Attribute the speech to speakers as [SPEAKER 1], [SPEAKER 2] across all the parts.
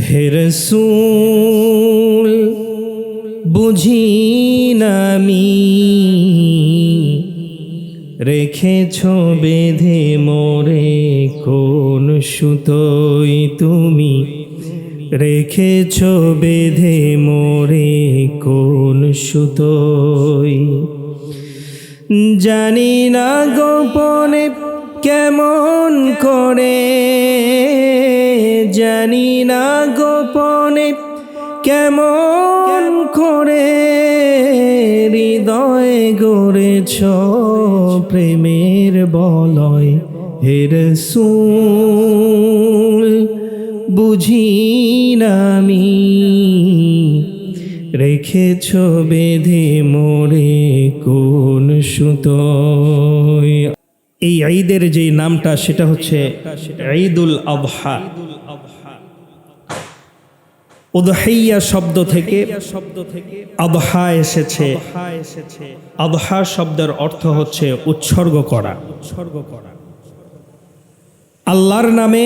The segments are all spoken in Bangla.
[SPEAKER 1] হে রাসূল বুঝি না আমি রেখেছ বেঁধে মোরে কোন সুতোয় তুমি রেখেছ বেঁধে মোরে কোন সুতোয় জানি না গোপনে কেমন করে জানি না গোপনে কেমন করে হৃদয়ে গড়েছ প্রেমের বলয় হে রাসূল বুঝি না আমি রেখেছ বেঁধে মোরে কোন সুতোয়। এই ঈদের যে নামটা সেটা হচ্ছে ঈদুল আযহা। উদহিয়া শব্দ থেকে আযহা এসেছে। আযহা শব্দের অর্থ হচ্ছে উৎসর্গ করা। আল্লাহর নামে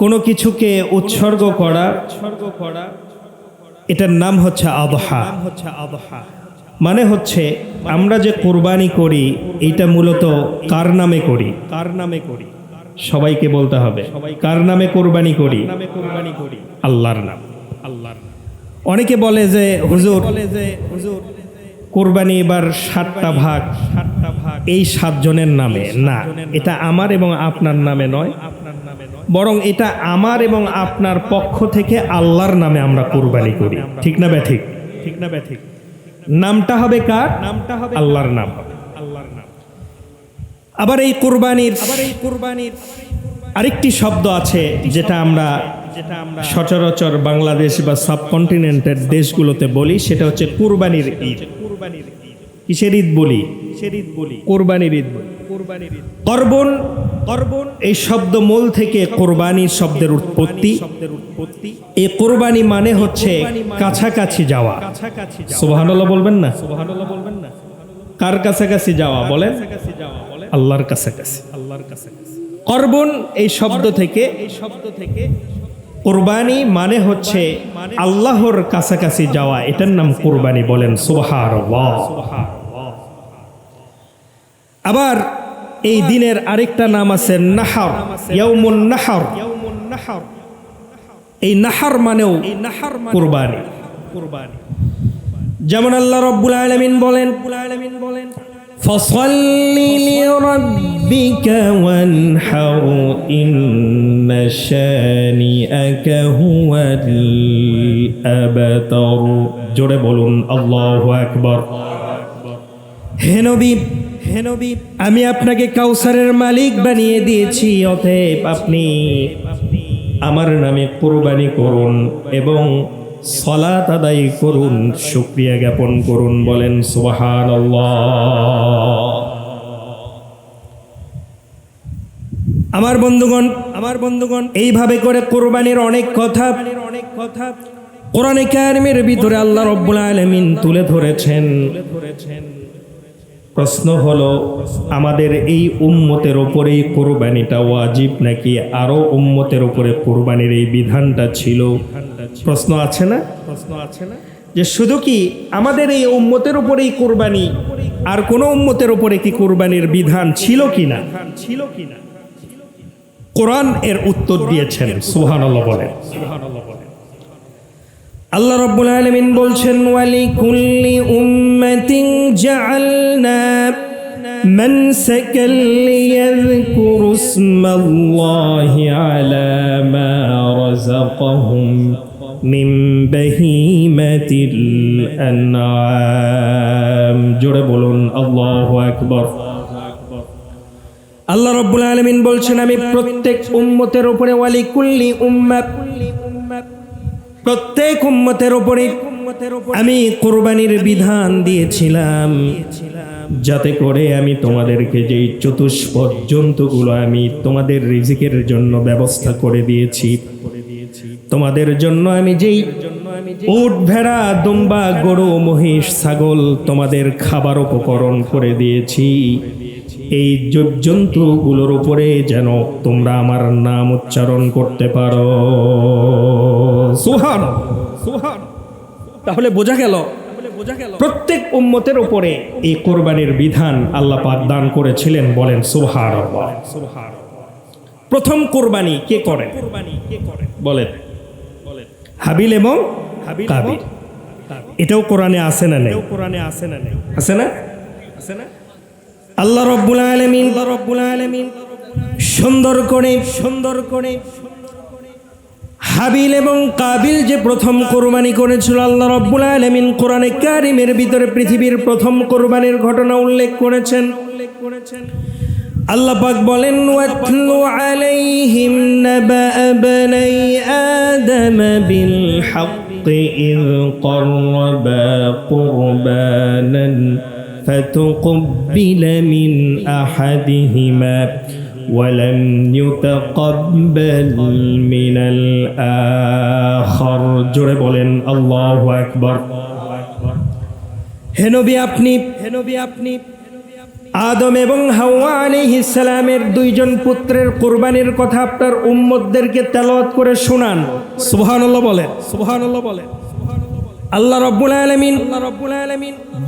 [SPEAKER 1] কোনো কিছুকে উৎসর্গ করা, এটার নাম হচ্ছে আযহা। মানে হচ্ছে আমরা যে কুরবানি করি এটা মূলত কার নামে করি? সবাইকে বলতে হবে কার নামে কুরবানি করি? আল্লাহর নাম। অনেকে বলে যে হুজুর কুরবানি এবার 7টা ভাগ, এই 7 জনের নামে। না, এটা আমার এবং আপনার নামে নয়, বরং এটা আমার এবং আপনার পক্ষ থেকে আল্লাহর নামে আমরা কুরবানি করি। ঠিক না ব্যাঠিক? নামটা হবে কার? আল্লাহর নাম। আবার এই কুরবানির আরেকটি শব্দ আছে যেটা আমরা সচরাচর বাংলাদেশ বা সাবকন্টিনেন্টের দেশগুলোতে বলি, সেটা হচ্ছে কুরবানির ঈদ। কিসের ঈদ বলি? কুরবানির ঈদ বলি। কর্বন এই শব্দ মূল থেকে কুরবানির শব্দের উৎপত্তি। এই কুরবানি মানে হচ্ছে কাছাকাছি যাওয়া। সুবহানাল্লাহ বলবেন না? কার কাছাকাছি যাওয়া বলেন? আল্লাহর কাছাকাছি। কর্বন এই শব্দ থেকে কুরবানি মানে হচ্ছে আল্লাহর কাছাকাছি যাওয়া, এটার নাম কুরবানি। বলেন সুবহানাল্লাহ। আবার এই দিনের আরেকটা নাম আছে নাহর, ইয়াউমুন নাহর। এই নাহর মানেও কুরবানি। যেমন আল্লাহ রাব্বুল আলামিন বলেন ফাসাল্লি লিরাব্বিকা ওয়ানহার ইন্না শানিআকা হুয়াল আবতার। জোরে বলুন আল্লাহু আকবার। হে নবী আমি আপনাকে কাউসারের মালিক বানিয়ে দিয়েছি, অতএব আপনি আমার নামে কুরবানি করুন এবং সালাত আদায় করুন, শুকরিয়া জ্ঞাপন করুন। বলেন সুবহানাল্লাহ। আমার বন্ধুগণ এইভাবে করে কুরবানির অনেক কথা কোরআনে কারিমের ভিতরে আল্লাহ রাব্বুল আলামিন তুলে ধরেছেন। প্রশ্ন হলো আমাদের এই উম্মতের উপরেই কুরবানিটা ওয়াজিব নাকি আরো উম্মতের উপরে কুরবানির এই বিধানটা ছিল? প্রশ্ন আছে না যে শুধু কি আমাদের এই উম্মতের উপরেই কুরবানি, আর কোন উম্মতের উপরে কি কুরবানির বিধান ছিল কিনা? কোরআন এর উত্তর দিয়েছেন। সুবহানাল্লাহ বলেন। আল্লাহ রাব্বুল আলামিন বলছেন ওয়ালিকুল্লি উম্মাতিন জাআলনা মানসাকাল লিয়াযকুরু ইসমাল্লাহি আলা মা রাযাকাহুম মিন বাহিমাতিল আনআম। জোরে বলুন আল্লাহু আকবার। আল্লাহ রাব্বুল আলামিন বলছেন আমি প্রত্যেক উম্মতের উপরে ওয়ালিকুল্লি উম্মাত, প্রত্যেক উম্মতের উপরে আমি কুরবানির বিধান দিয়েছিলাম, যাতে করে আমি তোমাদেরকে যেই চতুষ্পদ জন্তুগুলো আমি তোমাদের রিজিকের জন্য ব্যবস্থা করে দিয়েছি, তোমাদের জন্য আমি যেই উট ভেড়া দুম্বা গরু মহিষ ছাগল তোমাদের খাবার উপকরণ করে দিয়েছি, এই জীবজন্তুগুলোর উপরে যেন তোমরা আমার নাম উচ্চারণ করতে পারো। সুবহানাল্লাহ, সুবহানাল্লাহ। তাহলে বোঝা গেল প্রত্যেক উম্মতের উপরে এই কোরবানির বিধান আল্লাহ পাক দান করেছিলেন। বলেন সুবহানাল্লাহ। প্রথম কোরবানি কে করেন? বলেন হাবিল এবং কাবিল। এটাও কোরআনে আছে না নেই? আছে না? আল্লাহ রাব্বুল আলামিন সুন্দর করে হাবিল এবং কাবিল যে প্রথম কোরবানি করেছিল, আল্লাহ রাব্বুল আলামিন কোরআনে কারীমের ভিতরে পৃথিবীর প্রথম কোরবানির ঘটনা উল্লেখ করেছেন। আল্লাহ পাক বলেন, ওয়াতলু আলাইহিম নাবা বনাই আদম বিল হাক্কি ইয ক্বারবা কুরবানান ফাতুকব্বিলা মিন আহাদিহিমা ওয়ালাম ইউতাকাব্বাল মিনাল আখার। জোরে বলেন আল্লাহু আকবার। হে নবী আপনি আদম এবং হাওয়া আলাইহিস সালামের দুইজন পুত্রের কুরবানির কথা আপনার উম্মতদেরকে তেলাওয়াত করে শোনান। সুবহানাল্লাহ বলেন, সুবহানাল্লাহ বলেন। আল্লাহ রাব্বুল আলামিন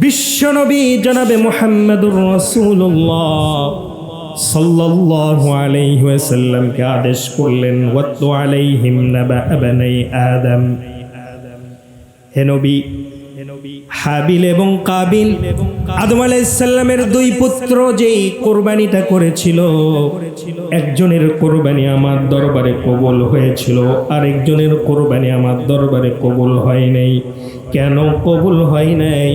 [SPEAKER 1] বিশ্ব নবী জনাবে মুহাম্মদুর রাসূলুল্লাহ সাল্লাল্লাহু আলাইহি ওয়াসাল্লামকে আদেশ করলেন, ওয়াতলু আলাইহিম নাবা বনাই আদম। হে নবী হাবিল এবং কাবিল আদম আলাইহিস সালামের দুই পুত্র যেই কোরবানিটা করেছিল, একজনের কোরবানি আমার দরবারে কবুল হয়েছিল, আরেকজনের কোরবানি আমার দরবারে কবুল হয় নাই। কেন কবুল হয় নাই?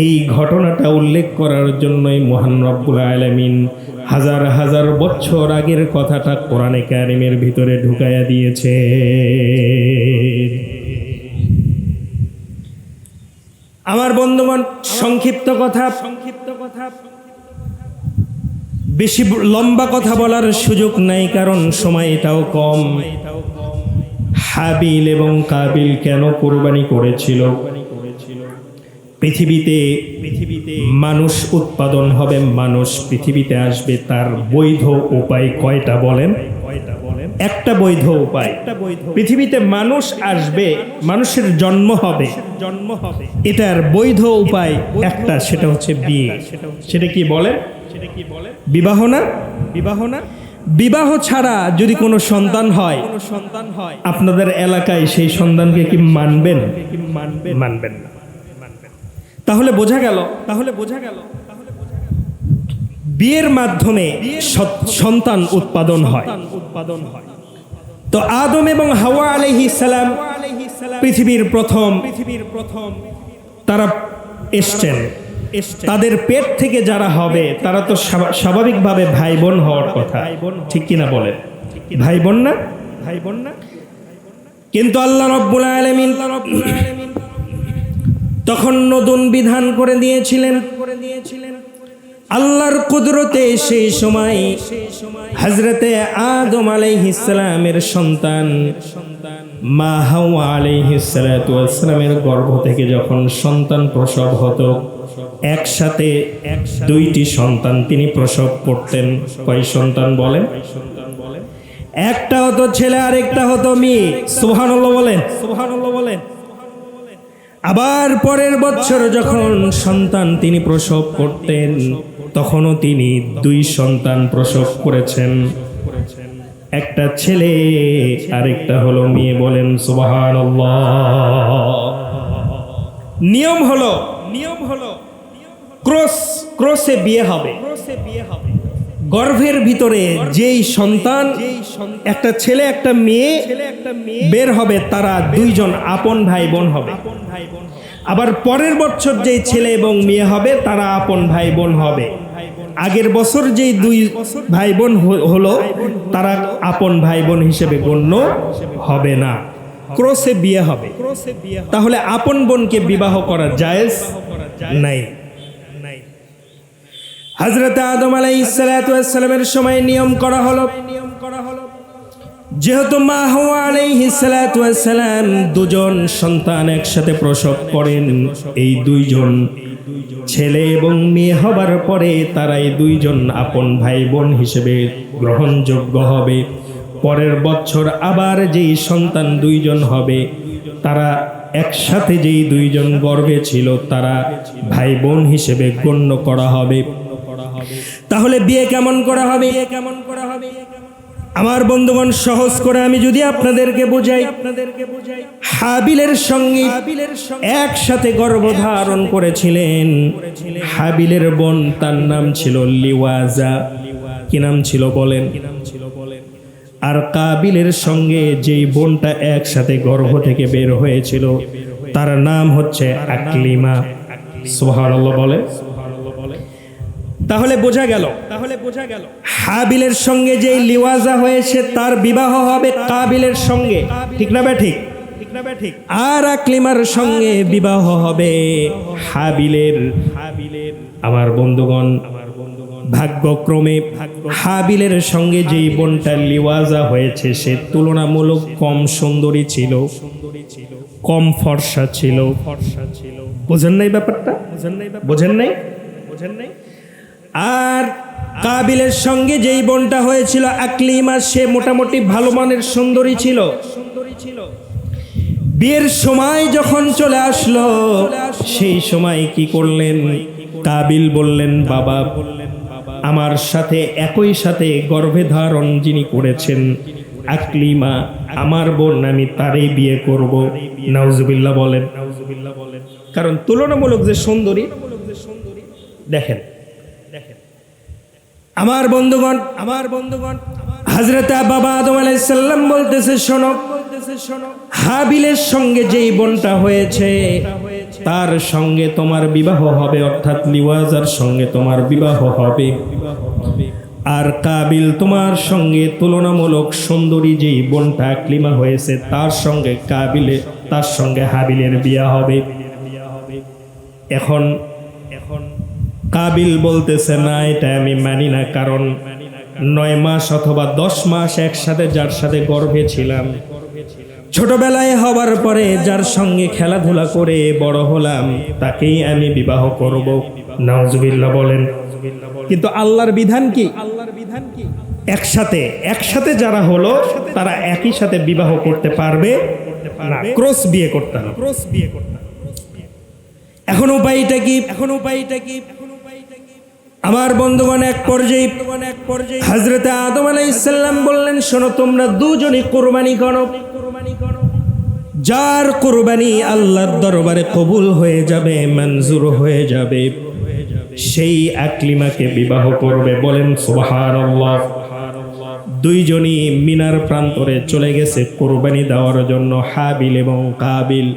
[SPEAKER 1] এই ঘটনাটা উল্লেখ করার জন্যই মহান রব্বুল আলামিন হাজার হাজার বছর আগের কথাটা কোরআনে কারীমের ভিতরে ঢুকায়া দিয়েছে। আমার বন্ধুগণ, সংক্ষিপ্ত কথা, বেশি লম্বা কথা বলার সুযোগ নাই, কারণ সময়টাও কম। হাবিল এবং কাবিল কেন কোরবানি করেছিল? পৃথিবীতে মানুষ উৎপাদন হবে, মানুষ পৃথিবীতে আসবে, তার বৈধ উপায় কয়টা বলেন? একটা বৈধ উপায়। পৃথিবীতে মানুষ আসবে, মানুষের জন্ম হবে, এটার বৈধ উপায় একটা, সেটা হচ্ছে বিয়ে। সেটা কি বলেন? বিবাহ না? বিবাহ ছাড়া যদি কোনো সন্তান হয়, আপনাদের এলাকায় সেই সন্তানকে কি মানবেন? মানবেন না। তাহলে বোঝা গেল বিয়ের মাধ্যমে সন্তান উৎপাদন হয়। তো আদম এবং হাওয়া আলাইহিস সালাম পৃথিবীর প্রথম তারা এসছেন। তাদের পেট থেকে যারা হবে তারা তো স্বাভাবিকভাবে ভাই বোন হওয়ার কথা, ঠিক কিনা বলেন? ভাই বোন না? কিন্তু আল্লাহ রাব্বুল আলামিন তখন নতুন বিধান করে দিয়েছিলেন। আল্লাহর কুদরতে সেই সময় হযরতে আদম আলাইহিস সালামের সন্তান মা হাওয়া আলাইহিস সালাতু ওয়াস সালামের গর্ভ থেকে যখন সন্তান প্রসব হতো, একসাথে দুইটি সন্তান তিনি প্রসব করতেন। কয় সন্তান বলেন? একটা হতো ছেলে, আরেকটা হতো মেয়ে। সুবহানাল্লাহ বলেন, সুবহানাল্লাহ বলেন। আবার পরের বছর যখন সন্তান তিনি প্রসব করতেন, তখনও তিনি দুই সন্তান প্রসব করেছেন, একটা ছেলে আরেকটা হলো মেয়ে। বলেন সুবহানাল্লাহ। নিয়ম হলো ক্রসে বিয়ে হবে। গর্ভের ভিতরে যেই সন্তান, একটা ছেলে একটা মেয়ে বের হবে, তারা দুইজন আপন ভাই বোন হবে। আবার পরের বছর যেই ছেলে এবং মেয়ে হবে তারা আপন ভাই বোন হবে। আগের বছর যেই দুই ভাই বোন হলো তারা আপন ভাই বোন হিসেবে গণ্য হবে না, ক্রসে বিয়ে হবে। তাহলে আপন বোনকে বিবাহ করা জায়েজ নাই। হযরত আদম আলাইহিস সালাতু ওয়াস সালামের সময় নিয়ম করা হলো, যেহেতু মা হাওয়া আলাইহিস সালাতু ওয়াস সালাম দুজন সন্তান একসাথে প্রসব করেন, এই দুইজন ছেলে এবং মেয়ে হবার পরে তারাই দুইজন আপন ভাই বোন হিসেবে গ্রহণযোগ্য হবে। পরের বছর আবার যেই সন্তান দুইজন হবে, তারা একসাথে যেই দুইজন গর্ভে ছিল তারা ভাই বোন হিসেবে গণ্য করা হবে। তাহলে বিয়ে কেমন করা হবে? আমার বন্ধুগণ, সহজ করে আমি যদি আপনাদেরকে বোঝাই, হাবিলের সঙ্গে একসাথে গর্ভধারণ করেছিলেন। হাবিলের বোন, তার নাম ছিল লিওয়াজা। কি নাম ছিল বলেন? আর কাবিলের সঙ্গে যেই বোনটা একসাথে গর্ভ থেকে বের হয়েছিল তার নাম হচ্ছে আকলিমা। সুবহানাল্লাহ বলে। তাহলে বোঝা গেল হাবিলের সঙ্গে যেই লিওয়াজা হয়েছে তার বিবাহ হবে কাবিলের সঙ্গে, ঠিক না বে ঠিক? আর আকলিমার সঙ্গে বিবাহ হবে হাবিলের। আমার বন্ধুগণ, ভাগ্যক্রমে হাবিলের সঙ্গে যেই বোনটা লিওয়াজা হয়েছে সে তুলনামূলক কম সুন্দরী ছিল, কম ফর্সা ছিল। বোঝেন নাই ব্যাপারটা? বোঝেন নাই? আর কাবিলের সঙ্গে যেই বোনটা হয়েছিল আকলিমা, সে মোটামুটি ভালো মানের সুন্দরী ছিল। বিয়ের সময় যখন চলে আসলো, সেই সময় কি করলেন? কাবিল বললেন, বাবা, আমার সাথে একই সাথে গর্ভে ধারণ যিনি করেছেন আকলিমা, আমার বোন, আমি তারই বিয়ে করব। নাউজুবিল্লাহ বলেন। কারণ তুলনামূলক যে সুন্দরী, দেখেন আমার বন্ধুগণ, হযরত বাবা আদম আলাইহিস সালাম বলতেছে, শোনো, হাবিলের সঙ্গে যেই বোনটা হয়েছে তার সঙ্গে তোমার বিবাহ হবে, অর্থাৎ লিওয়াজার সঙ্গে তোমার বিবাহ হবে। আর কাবিল, তোমার সঙ্গে তুলনামূলক সুন্দরী যেই বোনটা আকলিমা হয়েছে তার সঙ্গে হাবিলের বিয়ে হবে। এখন কাবিল বলতেছে, না, এটা আমি মানি না। কারণ 9 মাস অথবা 10 মাস একসাথে যার সাথে গর্ভে ছিলাম, ছোটবেলায় হবার পরে যার সঙ্গে খেলাধুলা করে বড় হলাম, তাকেই আমি বিবাহ করব। নাউজুবিল্লাহ বলেন। কিন্তু আল্লাহর বিধান কি? একসাথে যারা হলো তারা একই সাথে বিবাহ করতে পারবে না, ক্রস বিয়ে করতে হবে। এখন উপায়টা কি? আমার বন্ধুগণ, এক পর্যায়ে হযরত আদম আলাইহিস সালাম বললেন, শোনো, তোমরা দুজনই কুরবানি করো। যার কুরবানি আল্লাহর দরবারে কবুল হয়ে যাবে, মঞ্জুর হয়ে যাবে, সেই আকলিমাকে বিবাহ করবে। বলেন সুবহানাল্লাহ। দুইজনই মিনার প্রান্তরে চলে গেছে কুরবানি দেওয়ার জন্য, হাবিল এবং কাবিল।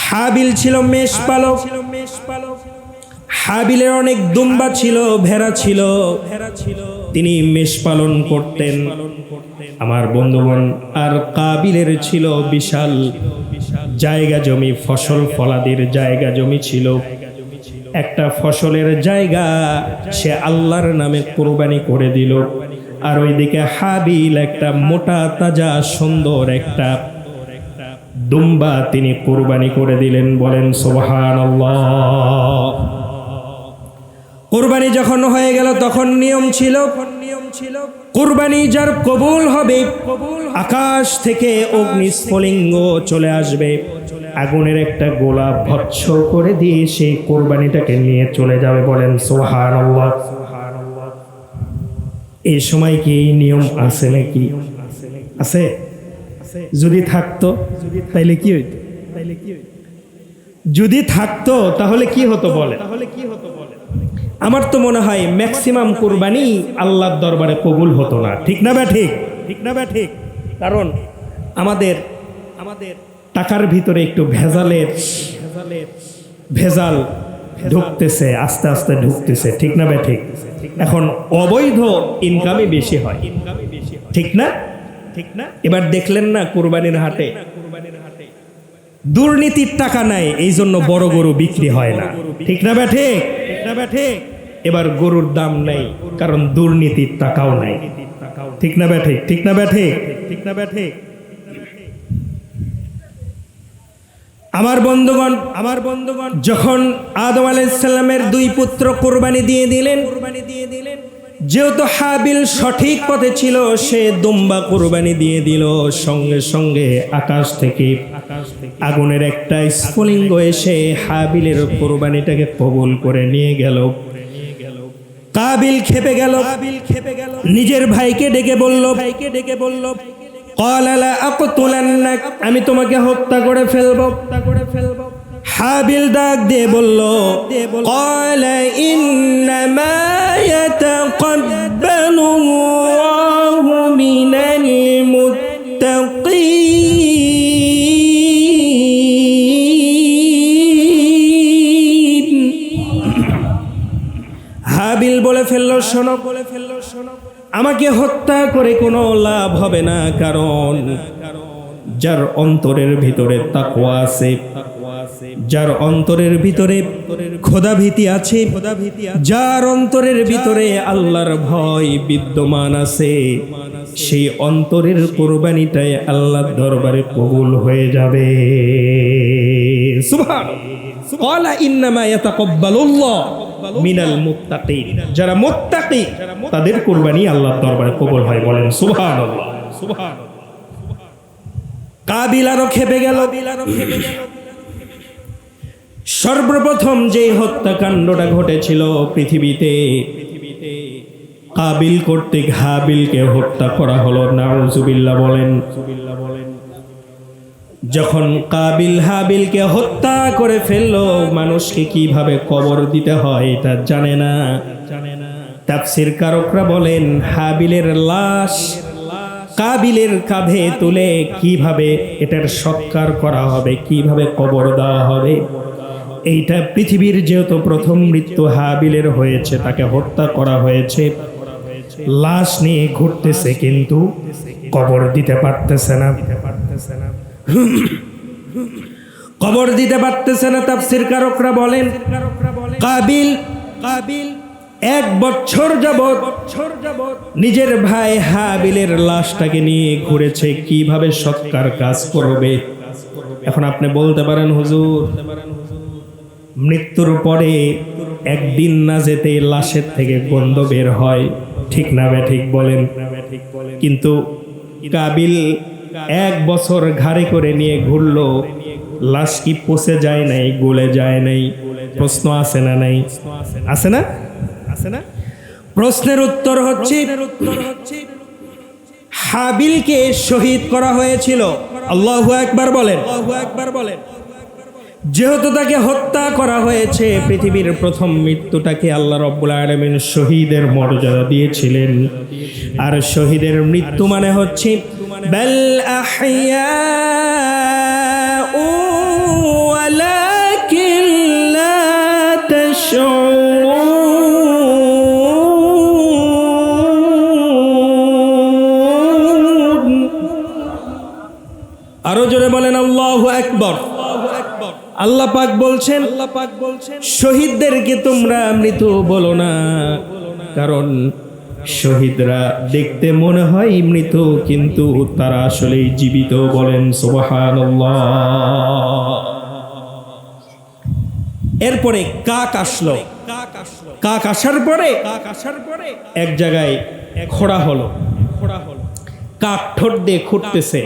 [SPEAKER 1] হাবিল ছিল মেষপালক। হাবিলের অনেক দুম্বা ছিল, ভেড়া ছিল, তিনি মেষ পালন করতেন। আমার বন্ধুগণ, আর কাবিলের ছিল বিশাল জায়গা জমি, ফসল ফলাদির জায়গা জমি ছিল। একটা ফসলের জায়গা সে আল্লাহর নামে কুরবানি করে দিল। আর ওইদিকে হাবিল একটা মোটা তাজা সুন্দর একটা দুম্বা তিনি কুরবানি করে দিলেন। বলেন সুবহানাল্লাহ। কুরবানি যখন হয়ে গেল, তখন নিয়ম ছিল কুরবানি যার কবুল হবে, আকাশ থেকে অগ্নিস্ফুলিঙ্গ চলে আসবে, আগুনের একটা গোলা ভৎস করে দিয়ে সেই কুরবানিটাকে নিয়ে চলে যাবে। বলেন সুবহানাল্লাহ। এই সময় কি এই নিয়ম আছে নাকি? আছে? যদি থাকতো তাইলে কি হইতো? যদি থাকতো তাহলে কি হতো বলে? আমার তো মনে হয় ম্যাক্সিমাম কুরবানি আল্লাহর দরবারে কবুল হতো না। ঠিক না বা ঠিক? কারণ আমাদের টাকার ভিতরে একটু ভেজাল ঢুকতেছে, আস্তে আস্তে ঢুকতেছে। ঠিক না বা ঠিক? এখন অবৈধ ইনকামই বেশি হয়। ঠিক না? এবার দেখলেন না কুরবানির হাটে দুর্নীতির টাকা নাই, এই জন্য বড় গরু বিক্রি হয় না। ঠিক না বা ঠিক? এবার গরুর দাম নেই, কারণ দুর্নীতির টাকাও নাই। ঠিক না বা ঠিক? আমার বন্ধুগণ, যখন আদম আলাইহিস সালামের দুই পুত্র কুরবানি দিয়ে দিলেন, যেহেতু হাবিল সঠিক পথে ছিল, সে দুম্বা কুরবানি দিয়ে দিল। সঙ্গে সঙ্গে আকাশ থেকে আগুনের একটা স্ফুলিঙ্গ এসে হাবিলের কুরবানিটাকে কবুল করে নিয়ে গেল। কাবিল খেপে গেল, নিজের ভাইকে ডেকে বলল, ক্বালা লা আকতুলান্নাক, আমি তোমাকে হত্যা করে ফেলবো। হাবিল ডাক দিয়ে বলল, ক্বালা ইন্নামা ইয়াতাকাব্বালুল্লাহু মিনাল মুত্তাকিন। হাবিল বলে ফেলল, শোনো, আমাকে হত্যা করে কোনো লাভ হবে না, কারণ যার অন্তরের ভিতরে তাকওয়া আছে, যার অন্তরের ভিতরে খোদাভীতি আছে, যার অন্তরের ভিতরে আল্লাহর ভয় বিদ্যমান আছে, সেই অন্তরের কুরবানিটাই আল্লাহর দরবারে কবুল হয়ে যাবে। সুবহানাল্লাহ। ক্বালা ইন্নামা ইয়াতাকাব্বালুল্লাহ মিনাল মুত্তাকিন, যারা মুত্তাকি তাদের কুরবানি আল্লাহর দরবারে কবুল হয়। বলেন সুবহানাল্লাহ। কাবিল আরো খেপে গেল। সর্বপ্রথম যে হত্যাকাণ্ডটা ঘটেছিল পৃথিবীতে, কাবিল কর্তৃক হাবিলকে হত্যা করা হলো। নাউজুবিল্লাহ বলেন। যখন কাবিল হাবিলকে হত্যা করে ফেললো, মানুষকে কিভাবে কবর দিতে হয় এটা জানে না। তাফসীর কারকরা বলেন, হাবিলের লাশ কাবিলের কাঁধে তুলে কিভাবে এটার সৎকার করা হবে, কিভাবে কবর দেওয়া হবে, এইটা পৃথিবীর যেহেতু প্রথম মৃত্যু হাবিলের হয়েছে, তাকে হত্যা করা হয়েছে, লাশ নিয়ে ঘুরতেছে কিন্তু কবর দিতে পারতেছে না, কবর দিতে পারতেছে না। তাফসীর কারকরা বলেন, কাবিল 1 বছর যাবত নিজের ভাই হাবিলের লাশটাকে নিয়ে ঘুরেছে, কিভাবে সৎকার কাজ করবে। এখন আপনি বলতে পারেন, হুজুর, মৃত্যুর পরে একদিন না যেতে লাশের থেকে গন্ধ বের হয়, ঠিক না ঠিক বলেন? কিন্তু কাবিল 1 বছর ঘাড়ে করে নিয়ে ঘুরলো, লাশ কি পচে যায় নাই, গলে যায় নাই? প্রশ্ন আছে না নাই? আছে না? প্রশ্নের উত্তর হচ্ছে, হাবিলকে শহীদ করা হয়েছিল। আল্লাহু আকবার বলেন। যেহেতু তাকে হত্যা করা হয়েছে, পৃথিবীর প্রথম মৃত্যুটাকে আল্লাহ রাব্বুল আলামিন শহীদের মর্যাদা দিয়েছিলেন। আর শহীদের মৃত্যু মানে হচ্ছে বাল আহইয়াউ ওয়ালাকিন লা তাশউরুন। আরো জোরে বলেন আল্লাহু আকবার। আল্লাহ পাক বলছেন, শহীদদেরকে তোমরা মৃত বলো না, কারণ শহীদরা দেখতে মনে হয় মৃত, কিন্তু তারা আসলে জীবিত। বলেন সুবহানাল্লাহ। এরপরে কাক আসলো। কাক আসার পরে এক জায়গায় খোঁড়া হলো। কাক ঠোঁট দিয়ে খুঁড়তেছে।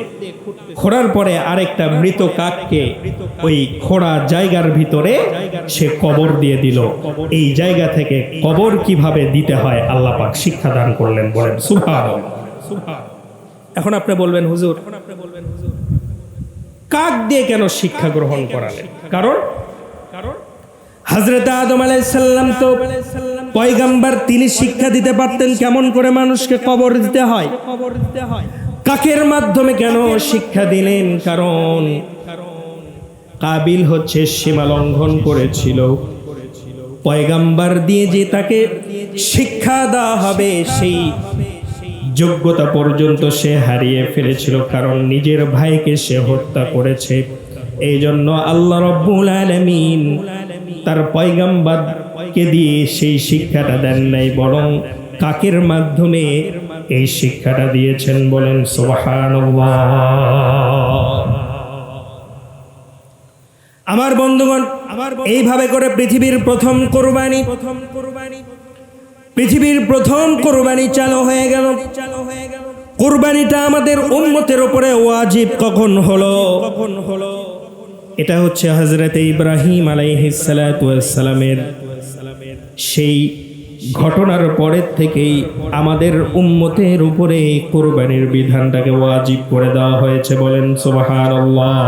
[SPEAKER 1] খোঁড়ার পরে আরেকটা মৃত কাককে ওই খোঁড়া জায়গার ভিতরে সে কবর দিয়ে দিল। এই জায়গা থেকে কবর কিভাবে দিতে হয় আল্লাহ পাক শিক্ষা দান করলেন। বলেন সুবহানাল্লাহ। এখন আপনি বলবেন, হুজুর, কাক দিয়ে কেন শিক্ষা গ্রহণ করালেন? কারণ হযরত আদম আলাইহিস সালাম তো পয়গম্বর, তিনি শিক্ষা দিতে পারতেন কেমন করে মানুষকে কবর দিতে হয়। কাকের মাধ্যমে কেন শিক্ষা দিলেন? কারণ কাবিল হচ্ছে সীমা লঙ্ঘন করেছিল। পয়গম্বর দিয়ে যে তাকে শিক্ষা দেওয়া হবে, সেই যোগ্যতা পর্যন্ত সে হারিয়ে ফেলেছিল, কারণ নিজের ভাইকে সে হত্যা করেছে। এই জন্য আল্লাহ রাব্বুল আলামিন তার পয়গম্বরকে দিয়ে সেই শিক্ষাটা দেন নাই, বরং কাকের মাধ্যমে এই শিক্ষাটা দিয়েছেন। বলেন সুবহানাল্লাহ। আমার বন্ধুগণ, এইভাবে করে পৃথিবীর প্রথম কোরবানি চালু হয়ে গেল। কোরবানিটা আমাদের উম্মতের উপরে ওয়াজিব কখন হলো? এটা হচ্ছে হযরত ইব্রাহিম আলাইহিস সালাতু ওয়াস সালামের সেই ঘটনার পরের থেকেই আমাদের উম্মতের উপরে কোরবানির বিধানটাকে ওয়াজিব করে দেওয়া হয়েছে। বলেন সুবহানাল্লাহ।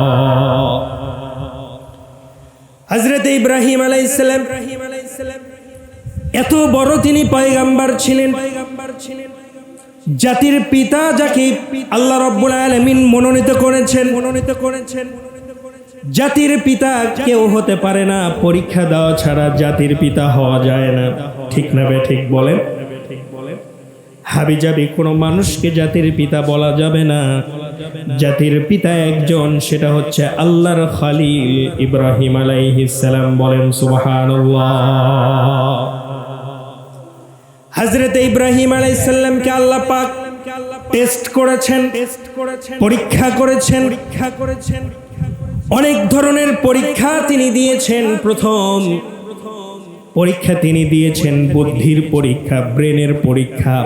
[SPEAKER 1] হযরত ইব্রাহিম আলাইহিস সালাম এত বড় তিনি পয়গম্বর ছিলেন, জাতির পিতা যাকে আল্লাহ রাব্বুল আলামিন মনোনীত করেছেন। জাতির পিতা কেউ হতে পারে না, পরীক্ষা দেওয়া ছাড়া জাতির পিতা হওয়া যায় না। ঠিক না বে ঠিক বলেন? হাবিজাবি কোনো মানুষকে জাতির পিতা বলা যাবে না। জাতির পিতা একজন, সেটা হচ্ছে আল্লাহর খলিল ইব্রাহিম আলাইহিস সালাম। বলেন সুবহানাল্লাহ। হযরত ইব্রাহিম আলাইহিস সালামকে আল্লাহ পাক টেস্ট করেছেন, পরীক্ষা করেছেন। অনেক ধরনের পরীক্ষা তিনি দিয়েছেন। প্রথম পরীক্ষা তিনি দিয়েছেন বুদ্ধির পরীক্ষা, ব্রেনের পরীক্ষা।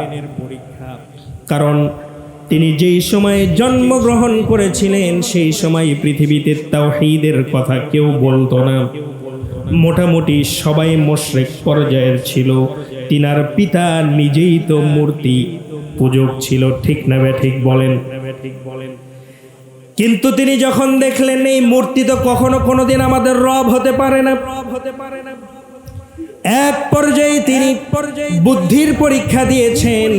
[SPEAKER 1] কারণ তিনি যেই সময়ে জন্মগ্রহণ করেছিলেন সেই সময় পৃথিবীতে তাওহীদের কথা কেউ বলতো না। মোটামুটি সবাই মুশরিক পর্যায়ের ছিল। তিনার পিতা নিজেই তো মূর্তি পূজক ছিল। ঠিক না বে ঠিক বলেন? কিন্তু তিনি যখন দেখলেন এই মূর্তি তো কখনো কোনোদিন আমাদের রব হতে পারে না, এক পর্যায়ে তিনি বুদ্ধির পরীক্ষা দিয়েছেন।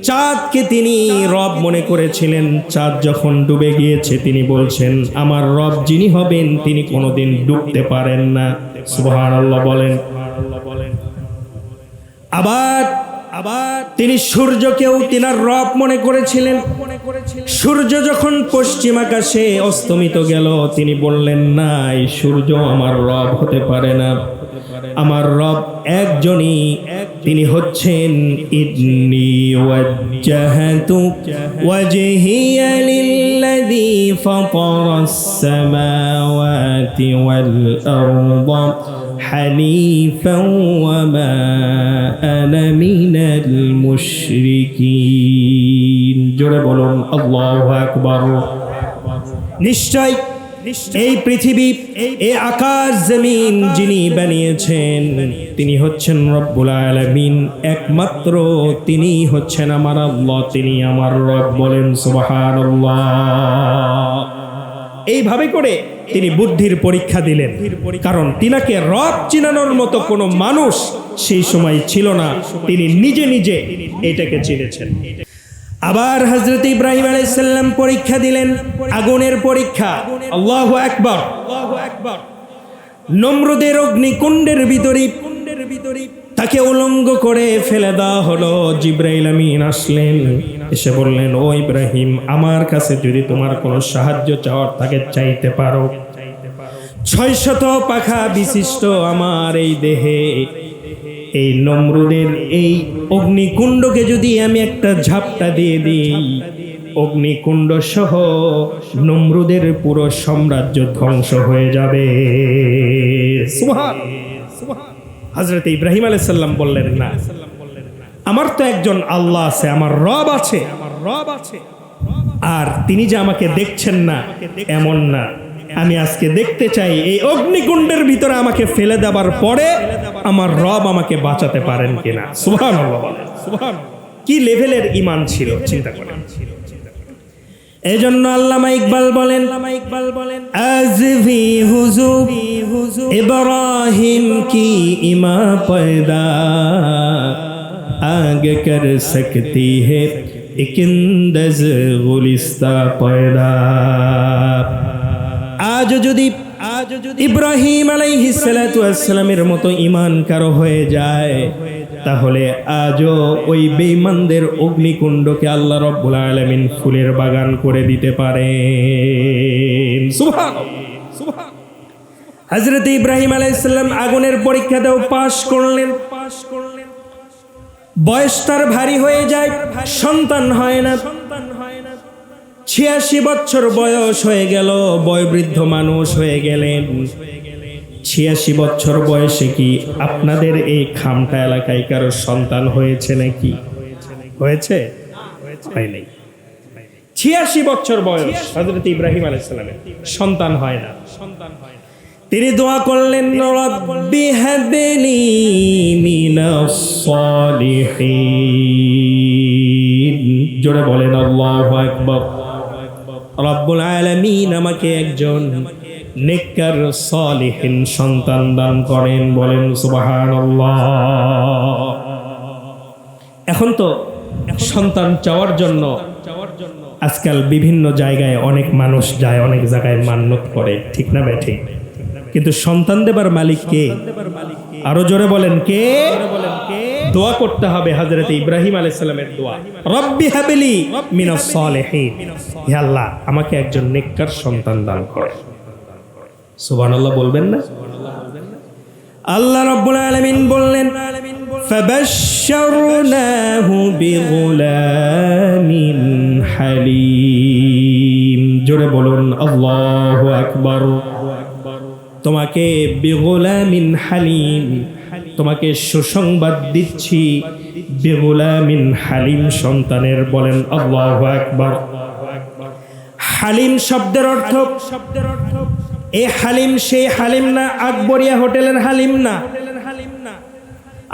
[SPEAKER 1] চাঁদকে তিনি রব মনে করেছিলেন। চাঁদ যখন ডুবে গিয়েছে তিনি বলছেন আমার রব যিনি হবেন তিনি কোনোদিন ডুবতে পারেন না। সুবহানাল্লাহ বলেন। আবার তিনি সূর্যকেও তিনার রব মনে করেছিলেন। সূর্য যখন পশ্চিম আকাশে অস্তমিত গেল তিনি বললেন না, এই সূর্য আমার রব হতে পারে না। আমার রব একজনই, তিনি হচ্ছেন ইন্নী ওয়াজ্জাহাতু ওয়াজহিয়া লিল্লাযী ফাতারাস সামাওয়াতি ওয়াল আরদা হানিফান ওয়া মা আনা মিনাল মুশরিকিন। জোরে বলুন আল্লাহু আকবার। নিশ্চয় এই পৃথিবী, এই আকাশ জমিন যিনি বানিয়েছেন তিনি হচ্ছেন রব্বুল আলামিন। একমাত্র তিনি হচ্ছেন আমার আল্লাহ, তিনি আমার রব। বলেন সুবহানাল্লাহ। এইভাবে করে তিনি বুদ্ধির পরীক্ষা দিলেন, কারণ তিনাকে রব চিনানোর মতো কোনো মানুষ সেই সময় ছিল না। তিনি নিজে নিজে এটাকে চিনেছেন। আবার হযরত ইব্রাহিম আলাইহিস সালাম পরীক্ষা দিলেন, আগুনের পরীক্ষা। আল্লাহু আকবার। নমরুদের অগ্নিকুণ্ডের ভিতরে তাকে উলঙ্গ করে ফেলে দেওয়া হলো। জিবরাইল আমিন আসলেন, এসে বললেন ও ইব্রাহিম, আমার কাছে যদি তোমার কোনো সাহায্য চাওয়ার থাকে চাইতে পারো। 600 পাখা বিশিষ্ট আমার এই দেহে এই নমরুদের এই অগ্নিকুণ্ডকে যদি আমি একটা ঝাপটা দিয়ে দিই, অগ্নিকুণ্ড সহ নমরুদের পুরো সাম্রাজ্য ধ্বংস হয়ে যাবে। হযরত ইব্রাহিম আলাইহিস সালাম বললেন না, আমার তো একজন আল্লাহ আছে, আমার রব আছে। আর তিনি যে আমাকে দেখছেন না এমন না। আমি আজকে দেখতে চাই এই অগ্নিকুণ্ডের ভিতরে আমাকে ফেলে দেবার পরে আমার রব আমাকে বাঁচাতে পারেন কিনা। সুবহানাল্লাহ। কি লেভেলের ঈমান ছিল চিন্তা করেন। এজন্য আল্লামা ইকবাল বলেন আজভি হুজুর ইব্রাহিম কি ইমা পয়দা আগে কর সকতি হে ইকিন্দজ গুলিস্তা পয়দা। আজ যদি ইব্রাহিম আলাইহিস সালাতু ওয়াস সালামের মতো ঈমান কারো হয়ে যায়, তাহলে আজও ওই বেঈমানদের অগ্নিকুণ্ডকে আল্লাহ রাব্বুল আলামিন ফুলের বাগান করে দিতে পারেন। সুবহানাল্লাহ। হযরত ইব্রাহিম আলাইহিস সালাম আগুনের পরীক্ষাতেও পাশ করলেন। বয়স তার ভারী হয়ে যায়, সন্তান হয় না। 86 বছর বয়স হয়ে গেল, বয়োবৃদ্ধ মানুষ হয়ে গেলেন। 86 বছর বয়সে কি আপনাদের এই খামটা এলাকায় কারো সন্তান হয়েছে নাকি? হয়েছে? হয় নাই। 86 বছর বয়স হযরত ইব্রাহিম আলাইহিস সালামের, সন্তান হয় না। তিনি দোয়া করলেন, রব্বি হাবলি মিনাস সালিহিন। জোরে বলেন আল্লাহু আকবার। রব্বুল আলামিন আমাকে একজন নেককার সালিহিন সন্তান দান করেন, বলেন সুবহানাল্লাহ। এখন তো সন্তান চাওয়ার জন্য আজকাল বিভিন্ন জায়গায় অনেক মানুষ যায়, অনেক জায়গায় মান্যত করে, ঠিক না বেঠিক? কিন্তু সন্তান দেবার মালিক কে? আরো জোরে বলেন কে? দোয়া করতে হবে হযরত ইব্রাহিম আলাইহিস সালামের দোয়া, রব্বি হাবলি মিনাস সালিহিন। হে আল্লাহ, আমাকে একজন নেককার সন্তান দান করেন। সুবহানাল্লাহ বলবেন না? আল্লাহ রাব্বুল আলামিন বললেন, ফাবাশশারনাহু বিগুলামিন হালিম। জোরে বলুন আল্লাহু আকবার। তোমাকে বিগুলামিন হালিম, তোমাকে সুসংবাদ দিচ্ছি বিগুলামিন হালিম সন্তানের, বলেন আল্লাহু আকবার। হালিম শব্দের অর্থ, এই হালিম সেই হালিম না, আকবরিয়া হোটেলের হালিম না।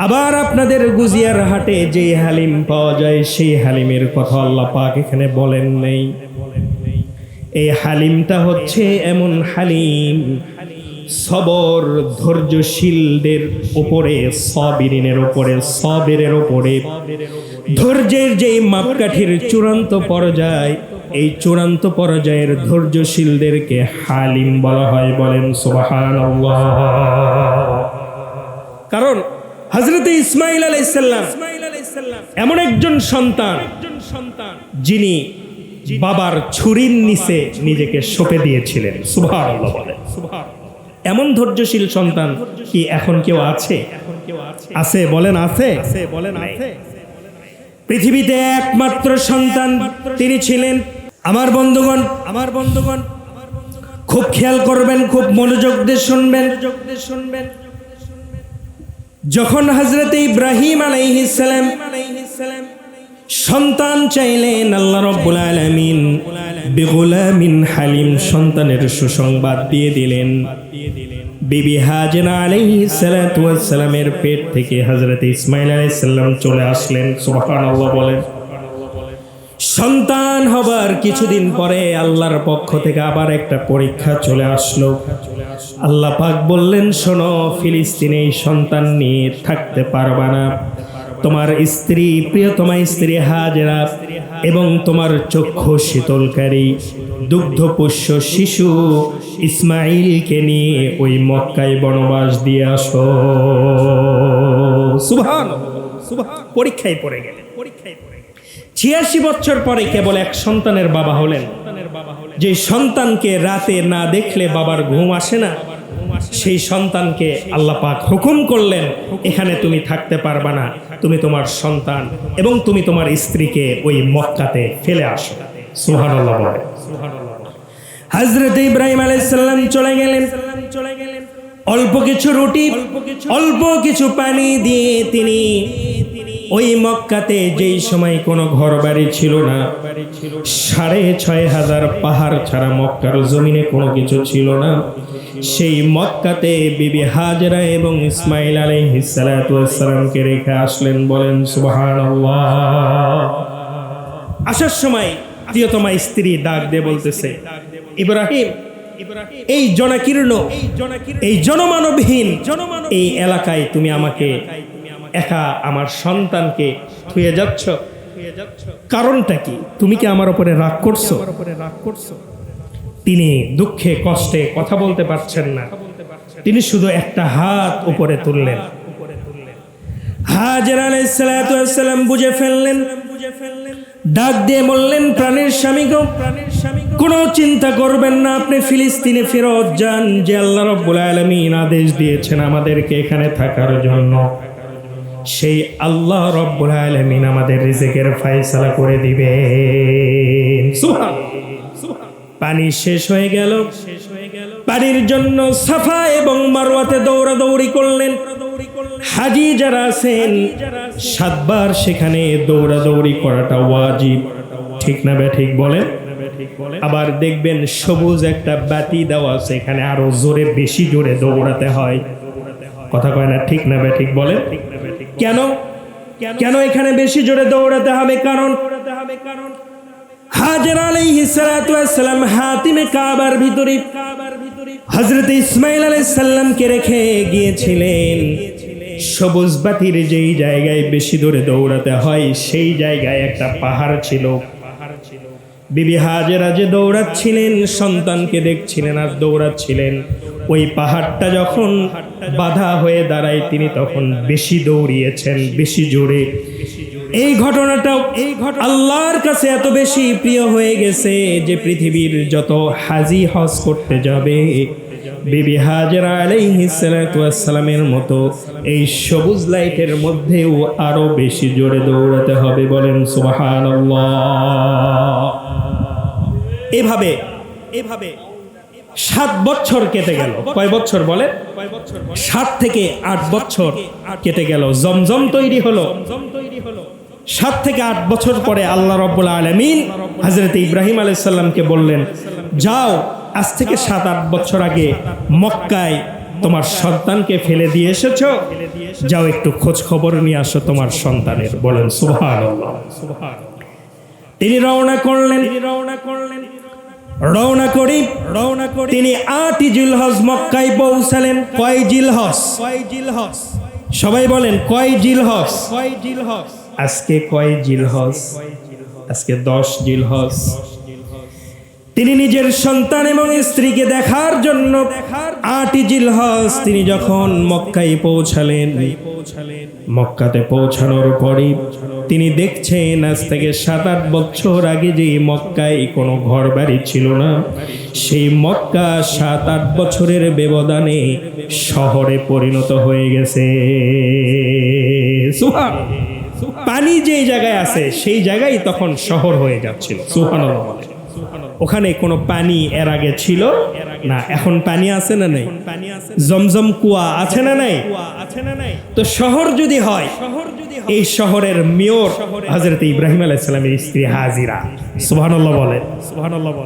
[SPEAKER 1] আবার আপনাদের গুজিয়ার হাটে যে হালিম পাওয়া যায় সেই হালিমের কথা আল্লাহ পাক এখানে বলেন নেই। এই হালিমটা হচ্ছে এমন হালিম, সবর ধৈর্যশীলদের উপরে, সাবিরিনের উপরে, সাবিরের উপরে, ধৈর্যের যে মাপকাঠির চূড়ান্ত পর্যায়, এই চূড়ান্ত পর্যায়ের ধৈর্যশীলদেরকে হালিম বলা হয়, বলেন সুবহানাল্লাহ। কারণ হযরত ইসমাঈল আলাইহিস সালাম এমন একজন সন্তান যিনি বাবার ছুরির নিচে নিজেকে সঁপে দিয়েছিলেন, সুবহানাল্লাহ বলেন। এমন ধৈর্যশীল সন্তান কি এখন কেউ আছে? আছে? বলেন আছে? পৃথিবীতে একমাত্র সন্তান তিনি ছিলেন। আমার বন্ধুগণ, খুব খেয়াল করবেন, খুব মনোযোগ দিয়ে শুনবেন। যখন হযরত ইব্রাহিম আলাইহিস সালাম সন্তান চাইলেন, আল্লাহ রাব্বুল আলামিন বিগুলামিন হালিম সন্তানের সুসংবাদ দিয়ে দিলেন। বিবি হাজেরা আলাইহিস সালাতু ওয়াস সালামের পেট থেকে হযরত ইসমাঈল আলাইহিস সালাম চলে আসলেন, সুবহানাল্লাহ বলেন। সন্তান হবার কিছুদিন পরে আল্লাহর পক্ষ থেকে আবার একটা পরীক্ষা চলে আসলো। আল্লাহ পাক বললেন, শোনো, ফিলিস্তিনে এই সন্তান নিয়ে থাকতে পারবা না। তোমার স্ত্রী, প্রিয়তমা স্ত্রী হাজেরা এবং তোমার চক্ষু শীতলকারী দুগ্ধপোষ্য শিশু ইসমাঈলকে নিয়ে ওই মক্কায় বনবাস দিয়ে আসো। সুবহানাল্লাহ। পরীক্ষায় পড়ে গেলেন। 86 বছর পরে কেবল এক সন্তানের বাবা হলেন। যে সন্তানকে রাতে না দেখলে বাবার ঘুম আসে না, সেই সন্তানকে আল্লাহ পাক হুকুম করলেন, এখানে তুমি থাকতে পারবা না, তুমি তোমার সন্তান এবং তুমি তোমার স্ত্রীকে ওই মক্কাতে ফেলে আসো। সুবহানাল্লাহ বলেন। হযরত ইব্রাহিম আলাইহিস সালাম চলে গেলেন। অল্প কিছু রুটি, অল্প কিছু পানি দিয়ে তিনি ওই মক্কাতে, যেই সময় কোনো ঘর বাড়ি ছিল না, 6,500 পাহাড় ছাড়া মক্কার জমিনে কোনো কিছু ছিল না, সেই মক্কাতে বিবি হাজেরা এবং ইসমাঈল আলাইহিস সালাতু ওয়াস সালামকে রেখে আসলেন, বলেন সুবহানাল্লাহ। আসার সময় প্রিয়তমা স্ত্রী ডাক দিয়ে বলতেছে, ইব্রাহিম, এই জনাকীর্ণ, এই জনমানবহীন এই এলাকায় তুমি আমাকে একা, আমার সন্তানকে থুয়ে যাচ্ছ, কারণটা কি? তুমি কি আমার উপরে রাগ করছো? তিনি দুঃখে কষ্টে কথা বলতে পারছেন না। তিনি শুধু একটা হাত উপরে তুললেন। হাজেরা আলাইহিস সালাতু ওয়াস সালাম বুঝে ফেললেন, ডাক দিয়ে বললেন, প্রাণের স্বামী গো, কোনো চিন্তা করবেন না, আপনি ফিলিস্তিনে ফেরত যান, যে আল্লাহ রাব্বুল আলামিন আদেশ দিয়েছেন আমাদেরকে এখানে থাকার জন্য। সেই আল্লাহ রব্বুল আলামিন আমাদের রিজিকের ফয়সালা করে দিবেন। পানি শেষ হয়ে গেল, পানির জন্য সাফা এবং মারওয়াতে দৌড়াদৌড়ি করলেন। হাজি যারা আছেন 7 বার সেখানে দৌড়াদৌড়ি করাটা ওয়াজিব, ঠিক না ঠিক বলেন? আবার দেখবেন সবুজ একটা বাতি দেওয়া আছে, এখানে আরো জোরে বেশি জোরে দৌড়াতে হয়। কথা কয় না, ঠিক না ঠিক বলেন? কেন কেন এখানে বেশি জোরে দৌড়াতে হবে? কারণ হাজের আলাইহিস সালাতু ওয়াস সালাম হাতিমে কাবার ভিতরে হযরত ইসমাঈল আলাইহিস সালামকে রেখে গিয়েছিলেন। সবুজ বাতির যেই জায়গায় বেশি দূরে দৌড়াতে হয় সেই জায়গায় একটা পাহাড় ছিল। বিবি হাজেরা যে দৌড়াচ্ছিলেন, সন্তানকে দেখছিলেন আর দৌড়াচ্ছিলেন, ওই পাহাড়টা যখন বাধা হয়ে দাঁড়ায় তিনি তখন বেশি দৌড়িয়েছেন, বেশি জোরে। এই ঘটনাটাও আল্লাহর কাছে এত বেশি প্রিয় হয়ে গেছে যে পৃথিবীর যত হাজি হজ করতে যাবে বিবি হাজেরা আলাইহিস সালাতু ওয়াস সালামের মতো এই সবুজ লাইটের মধ্যেও আরো বেশি জোরে দৌড়াতে হবে। বলেন সুবহানাল্লাহ। এভাবে 7 বছর কেটে গেল। কয় বছর বলে? 7 থেকে 8 বছর কেটে গেল। জমজম তৈরি হলো। 7 থেকে 8 বছর পরে আল্লাহ রাব্বুল আলামিন হযরত ইব্রাহিম আলাইহিস সালামকে বললেন, যাও, আজ থেকে 7-8 বছর আগে মক্কায় তোমার সন্তানকে ফেলে দিয়ে এসেছো, যাও একটু খোঁজ খবর নিয়ে আসো তোমার সন্তানের। বলেন সুবহানাল্লাহ। তিনি রওনা করলেন। রওনা করি তিনি 8 জিলহজ মক্কায় পৌঁছালেন। কয় জিলহজ? সবাই বলেন কয় জিলহজ? আজকে কয় জিলহজ? আজকে 10 জিলহজ। তিনি নিজের সন্তান এবং স্ত্রীকে দেখার জন্য 8 জিলহজ তিনি যখন মক্কায় পৌঁছালেন, মক্কাতে পৌঁছানোর পরই তিনি দেখছেন আজ থেকে 7-8 বছর আগে যে মক্কায় কোনো ঘর বাড়ি ছিল না, সেই মক্কা 7-8 বছরের ব্যবধানে শহরে পরিণত হয়ে গেছে। পানি যেই জায়গায় আছে সেই জায়গায় তখন শহর হয়ে যাচ্ছিল। সুবহানাল্লাহ। ওখানে কোনো পানি এর আগে ছিল না, এখন পানি আছে না নাই? জমজম কুয়া আছে না নাই? তো শহর যদি হয়, এই শহরের মেয়র হযরত ইব্রাহিম আলাইহিস সালামের স্ত্রী হাজিরা। সুবহানাল্লাহ বলে।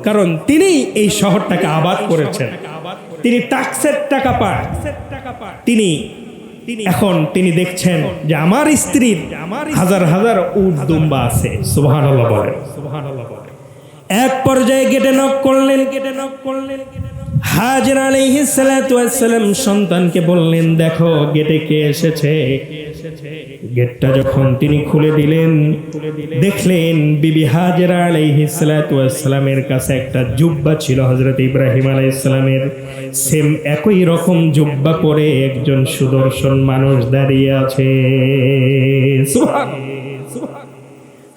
[SPEAKER 1] কারণ তিনি এই শহরটাকে আবাদ করেছেন, তিনি ট্যাক্সের টাকা পান। তিনি দেখছেন যে আমার স্ত্রীর হাজার হাজার উট দুম্বা আছে। সুবহানাল্লাহ বলে। এক পর্যায়ে গেটে নক করলেন। হাজেরা আলাইহিস সালাতু ওয়াস সালাম সন্তানকে বললেন, দেখো গেটে কে এসেছে। গেটটা যখন তিনি খুলে দিলেন, দেখলেন বিবি হাজেরা আলাইহিস সালাতু ওয়াস সালামের কাছে একটা জুব্বা ছিল হযরত ইব্রাহিম আলাইহিস সালামের। সেম একই রকম জুব্বা পরে একজন সুদর্শন মানুষ দাঁড়িয়ে আছে। সুবহানাল্লাহ।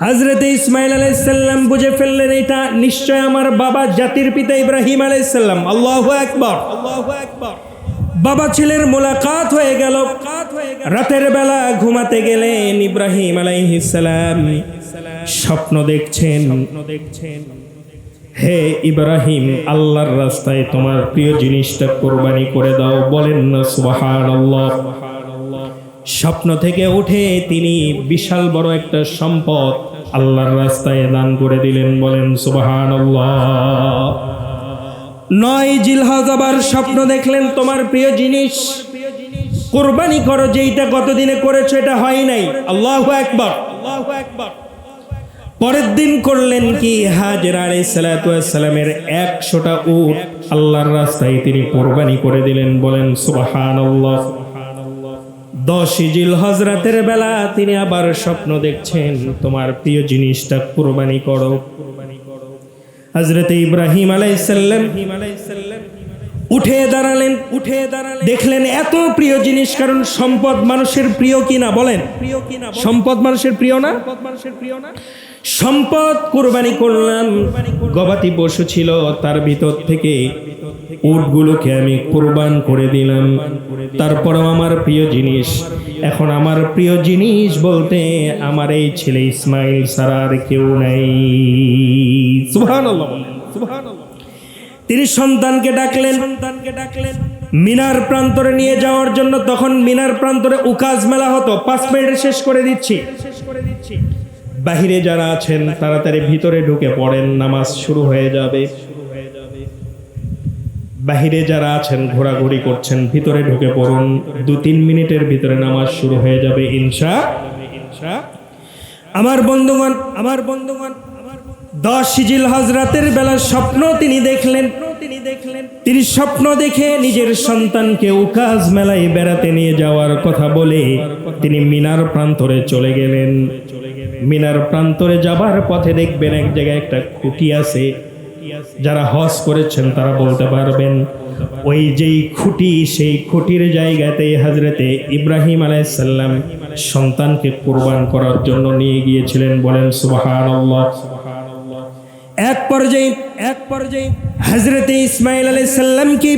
[SPEAKER 1] হযরত ইসমাঈল আলাইহিস সালাম বুঝে ফেললেন এটা নিশ্চয় আমার বাবা, জাতির পিতা ইব্রাহিম আলাইহিস সালাম। আল্লাহু আকবার। বাবা ছেলের মোলাকাত হয়ে গেল। রাতের বেলা ঘুমাতে গেলেন ইব্রাহিম আলাইহিস সালাম স্বপ্ন দেখছেন, হে ইব্রাহিম, আল্লাহর রাস্তায় তোমার প্রিয় জিনিসটা কুরবানি করে দাও। বলেন না সুবহানাল্লাহ। স্বপ্ন থেকে উঠে তিনি বিশাল বড় একটা সম্পদ আল্লাহর রাস্তায় দান করে দিলেন। বলেন সুবহানাল্লাহ। 9 জিলহজ আবার স্বপ্ন দেখলেন, তোমার প্রিয় জিনিস কুরবানি করো, যেইটা গতদিনে করেছো এটা হয় নাই। আল্লাহু আকবার। পরের দিন করলেন কি, হাজেরা আলাইহিস সালাতু ওয়াস সালামের 100টা উট আল্লাহর রাস্তায় তিনি কুরবানি করে দিলেন। বলেন সুবহানাল্লাহ। 10 জিলহজ রাতের বেলা তিনি আবার স্বপ্ন দেখছেন, তোমার প্রিয় জিনিসটা কুরবানি করো। হযরত ইব্রাহিম আলাইহিস সালাম উঠে দাঁড়ালেন। দেখলেন এত প্রিয় জিনিস, কারণ সম্পদ মানুষের প্রিয় কিনা? বলেন সম্পদ মানুষের প্রিয় না? সম্পদ কুরবানি করলাম, গবাদি পশু ছিল তার ভিতর থেকে উটগুলোকে আমি কুরবান করে দিলাম। তারপরেও আমার প্রিয় জিনিস, এখন আমার প্রিয় জিনিস বলতে আমার এই ছেলে ইসমাইল ছাড়া আর কেউ নাই। সুবহানাল্লাহ, সুবহানাল্লাহ। তিনি সন্তানকে ডাকলেন, মিনার প্রান্তরে নিয়ে যাওয়ার জন্য। তখন মিনার প্রান্তরে উকাজ মেলা হতো। 5 মিনিটে শেষ করে দিচ্ছি। বাহিরে যারা আছেন তাড়াতাড়ি ভিতরে ঢুকে পড়েন, নামাজ শুরু হয়ে যাবে। বাহিরে যারা আছেন ঘোরাঘুরি করছেন, ভিতরে ঢুকে পড়ুন। 2-3 মিনিটের ভিতরে নামাজ শুরু হয়ে যাবে ইনশাআল্লাহ। আমার বন্ধুগণ, 10 জিলহজ রাতের বেলা স্বপ্ন তিনি দেখলেন। তিনি স্বপ্ন দেখে নিজের সন্তানকে উকাজ মেলায় বেড়াতে নিয়ে যাওয়ার কথা বলে তিনি মিনার প্রান্তরে চলে গেলেন। মিনার প্রান্তরে যাবার পথে দেখবেন এক জায়গায় একটা খুঁটি আছে। যারা হজ করেছেন তারা বলতে পারবেন, ওই যেই খুঁটি, সেই খুঁটির জায়গাতে হযরতে ইব্রাহিম আলাইহিস সালাম সন্তানকে কুরবান করার জন্য নিয়ে গিয়েছিলেন। বলেন সুবহানাল্লাহ। এক পর্যায়ে হযরতে ইসমাইল আলাইহিস সালামকে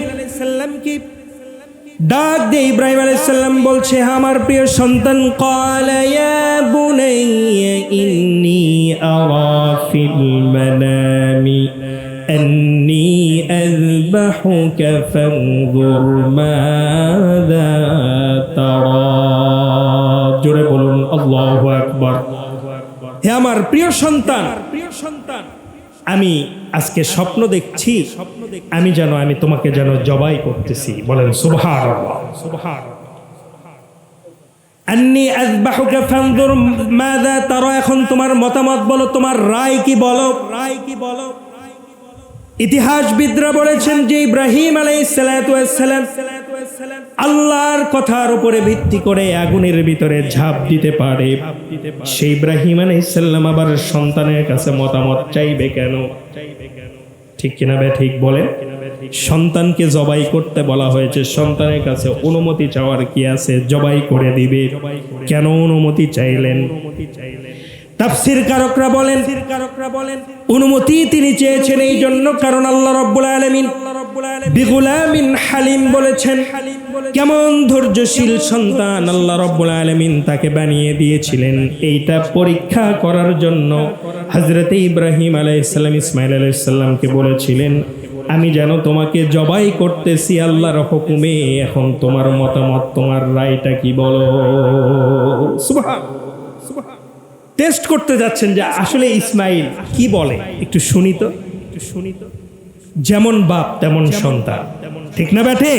[SPEAKER 1] ডাক দিয়ে ইব্রাহিম আলাইহিস সালাম বলছে, আমার প্রিয় সন্তান, ক্বালা ইয়া বুনাইয়া ইন্নী আরা ফিল মানামি আন্নী আযবাহুকা ফানজুর মাযা তারা। জোরে বলুন আল্লাহু আকবার। হে আমার প্রিয় সন্তান, আমি আজকে স্বপ্ন দেখছি, আমি তোমাকে যেন জবাই করতেছি। বলেন সুবহানাল্লাহ, সুবহানাল্লাহ। আন্নী আযবাহুকা ফানজুর মাযা তারা। এখন তোমার মতামত বলো, তোমার রায় কি বলো। ইতিহাসবিদরা বলেছেন যে ইব্রাহিম আলাইহিস সালাতু ওয়াস সালাম আল্লাহর কথার উপরে ভিত্তি করে আগুনের ভিতরে ঝাঁপ দিতে পারে। সেই ইব্রাহিম আলাইহিস সালাম আবার সন্তানের কাছে মতামত চাইবে কেন? ঠিক কিনা বে ঠিক বলে? সন্তানকে জবাই করতে বলা হয়েছে, সন্তানের কাছে অনুমতি চাওয়ার কি আছে? জবাই করে দিবে। কেন অনুমতি চাইলেন? তাফসীর কারকরা বলেন অনুমতি তিনি চেয়েছেন এই জন্য কারণ আল্লাহ রাব্বুল আলামিন বিগুলামিন হালিম বলেছেন। কেমন ধৈর্যশীল সন্তান আল্লাহ রাব্বুল আলামিন তাকে বানিয়ে দিয়েছিলেন, এইটা পরীক্ষা করার জন্য হযরতে ইব্রাহিম আলাইহিস সালাম ইসমাইল আলাইহিস সালামকে বলেছিলেন, আমি যেন তোমাকে জবাই করতেছি আল্লাহর হুকুমে। এখন তোমার মতামত, তোমার রায়টা কি বলো? সুবহানাল্লাহ। টেস্ট করতে যাচ্ছেন যে আসলে ইসমাইল কি বলে, একটু শুনি তো। যেমন বাপ তেমন সন্তান, ঠিক না ব্যাঠে?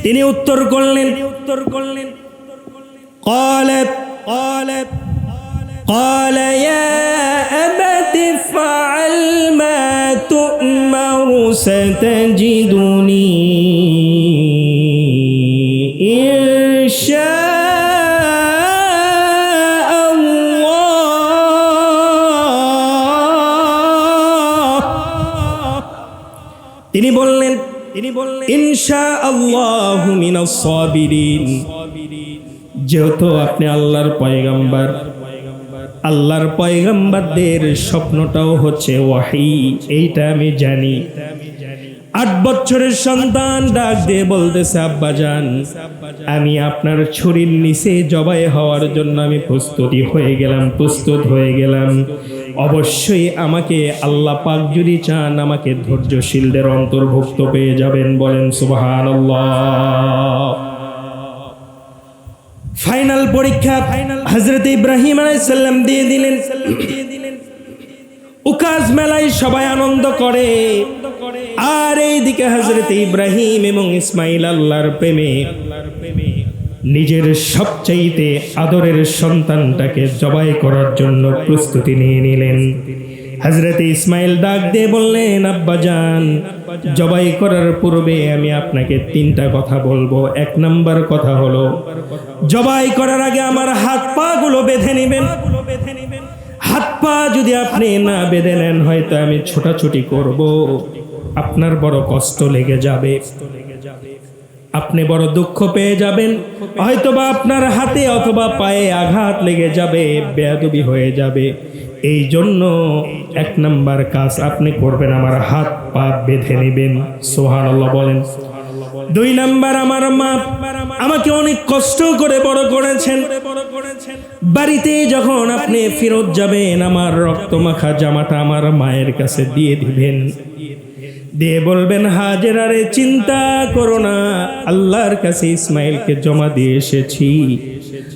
[SPEAKER 1] তিনি উত্তর করলেন, قال يا أبت افعل ما تؤمر ستجدني إن شاء الله। তিনি বললেন ইনশাআল্লাহু মিনাস সাবিরিন। যেহেতু আপনি আল্লাহর পয়গম্বর, আল্লাহর পয়গম্বরদের স্বপ্নটাও হচ্ছে ওয়াহি, এইটা আমি জানি। 8 বছরের সন্তান ডাক দিয়ে বলতেছে, আব্বা জান, আমি আপনার ছুরির নিচে জবাই হওয়ার জন্য আমি প্রস্তুত হয়ে গেলাম। অবশ্যই আমাকে আল্লাহ পাক যদি চান আমাকে ধৈর্যশীলদের অন্তর্ভুক্ত পেয়ে যাবেন। বলেন সুবহানাল্লাহ। ফাইনাল পরীক্ষা হযরত ইব্রাহিম আলাইহিস সালাম দিয়ে দিলেন। উকাজ মেলায় সবাই আনন্দ করে, আর এইদিকে হযরত ইব্রাহিম এবং ইসমাইল আল্লাহর প্রেমে নিজের সবচাইতে আদরের সন্তানটাকে জবাই করার জন্য প্রস্তুতি নিয়ে নিলেন। হযরত ইসমাইল ডাক দিয়ে বললেন, আব্বা জান, জবাই করার পূর্বে আমি আপনাকে 3টা কথা বলবো। 1 নাম্বার কথা হলো, জবাই করার আগে আমার হাত পা গুলো বেঁধে নেবেন। হাত পা যদি আপনি না বেঁধে নেন, হয়তো আমি ছোটাছুটি করব, আপনার বড় কষ্ট লেগে যাবে। আপনি বড় দুঃখ পেয়ে যাবেন, হয়তোবা আপনার হাতে অথবা পায়ে আঘাত লেগে যাবে, বেয়াদবি হয়ে যাবে। এই জন্য 1 নাম্বার কাজ আপনি করবেন, আমার হাত পা বেঁধে নেবেন। সুবহানাল্লাহ বলেন। 2 নাম্বার, আমার মা আমাকে অনেক কষ্ট করে বড় করেছেন। বাড়িতে যখন আপনি ফেরত যাবেন, আমার রক্তমাখা জামাটা আমার মায়ের কাছে দিয়ে দিবেন, দিয়ে বলবেন, হাজেরারে চিন্তা করো না, আল্লাহর কাছে ইসমাইলকে জমা দিয়ে এসেছি।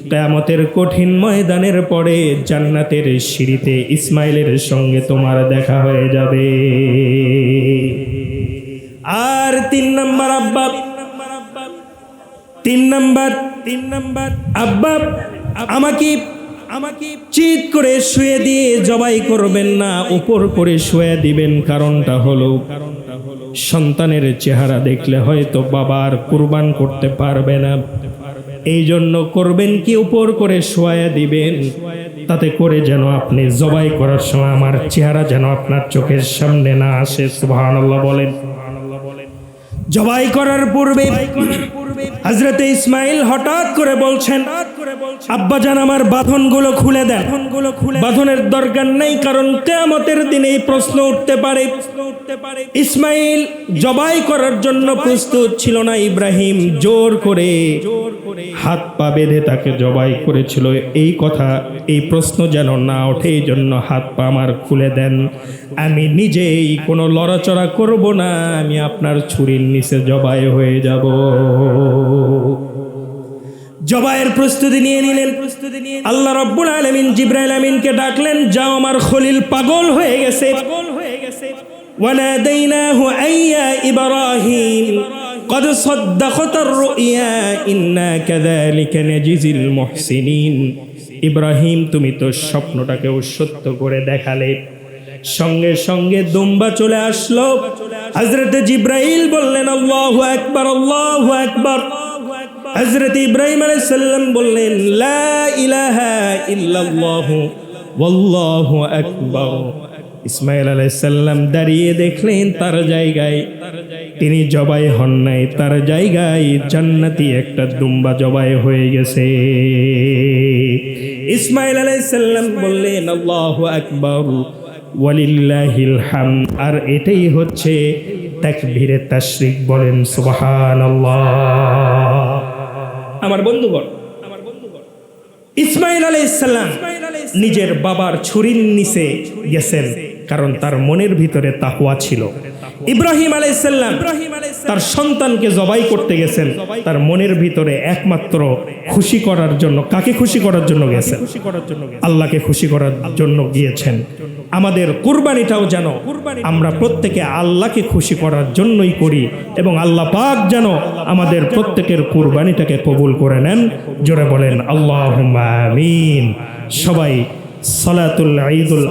[SPEAKER 1] কিয়ামতের কঠিন ময়দানের পরে জান্নাতের সিঁড়িতে ইসমাইলের সঙ্গে তোমার দেখা হয়ে যাবে। আর 3 নাম্বার আব্বা, 3 নাম্বার আব্বা আমাকে চিৎ করে শুয়ে দিয়ে জবাই করবেন না, উপর করে শুয়ে দিবেন। কারণটা হলো সন্তানের চেহারা দেখলে হয়তো বাবা আর কুরবান করতে পারবে না, এই জন্য করবেন কি উপর করে শোয়া দিবেন, তাতে করে যেন আপনি জবাই করার সময় আমার চেহারা যেন আপনার চোখের সামনে না আসে। সুবহানাল্লাহ বলেন। জবাই করার পূর্বে হযরতে ইসমাইল হঠাৎ করে বলছেন, আব্বাজান আমার বাঁধনগুলো খুলে দেন। বাঁধনের দরকার নেই, কারণ কিয়ামতের দিনে এই প্রশ্ন উঠতে পারে। ইসমাইল জবাই করার জন্য প্রস্তুত ছিল না, ইব্রাহিম জোর করে হাত পা বেঁধে তাকে জবাই করেছিল। এই কথা, এই প্রশ্ন যেন না ওঠে, এই জন্য হাত পা আমার খুলে দেন, আমি নিজেই কোনো লড়াচড়া করব না, আমি আপনার ছুরির নিচে জবাই হয়ে যাব। জবাইয়ের প্রস্তুতি নিয়ে নিলেন। আল্লাহ রাব্বুল আলামিন জিবরাইল আমিনকে ডাকলেন, যাও আমার খলিল পাগল হয়ে গেছে। ওয়ানাদাইনাহু আইয়া ইব্রাহিম قد صدقت الرؤيا إنا كذلك نجزي المحسنين। ইব্রাহিম তুমি তো স্বপ্নটাকেও সত্য করে দেখালে। সঙ্গে সঙ্গে দুম্বা চলে আসলো। হযরত জিবরাইল বললেন, আল্লাহু আকবার, আল্লাহু আকবার। হযরত ইব্রাহিম আলাইহিস সালাম বললেন, লা ইলাহা ইল্লাল্লাহু ওয়াল্লাহু আকবার। ইসমাইল আলাইহিস সালাম দাঁড়িয়ে দেখলেন তার জায়গায় তিনি জবাই হন নাই, তার জায়গায় জান্নাতি একটা দুম্বা জবাই হয়ে গেছে। ইসমাইল আলাইহিস সালাম বললেন, আল্লাহু আকবার ওয়ালিল্লাহিল হামদ। আর এটাই হচ্ছে তাকবীরে তাশরিক। বলেন সুবহানাল্লাহ। আমার বন্ধুগণ, ইসমাইল আলাইহিস সালাম নিজের বাবার ছুরির নিচে গেছেন, কারণ তার মনের ভিতরে তাকওয়া ছিল। ইব্রাহিম আলাইহিস সালাম তার সন্তানকে জবাই করতে গেছেন, তার মনের ভিতরে একমাত্র খুশি করার জন্য। কাকে খুশি করার জন্য গেছেন? আল্লাহকে খুশি করার জন্য গিয়েছেন। আমাদের কুরবানিটাও যেন আমরা প্রত্যেকে আল্লাহকে খুশি করার জন্যই করি, এবং আল্লাহ পাক যেন আমাদের প্রত্যেকের কুরবানিটাকে কবুল করে নেন। জোরে বলেন আল্লাহুম্মা আমিন। সবাই সালাতুল ঈদুল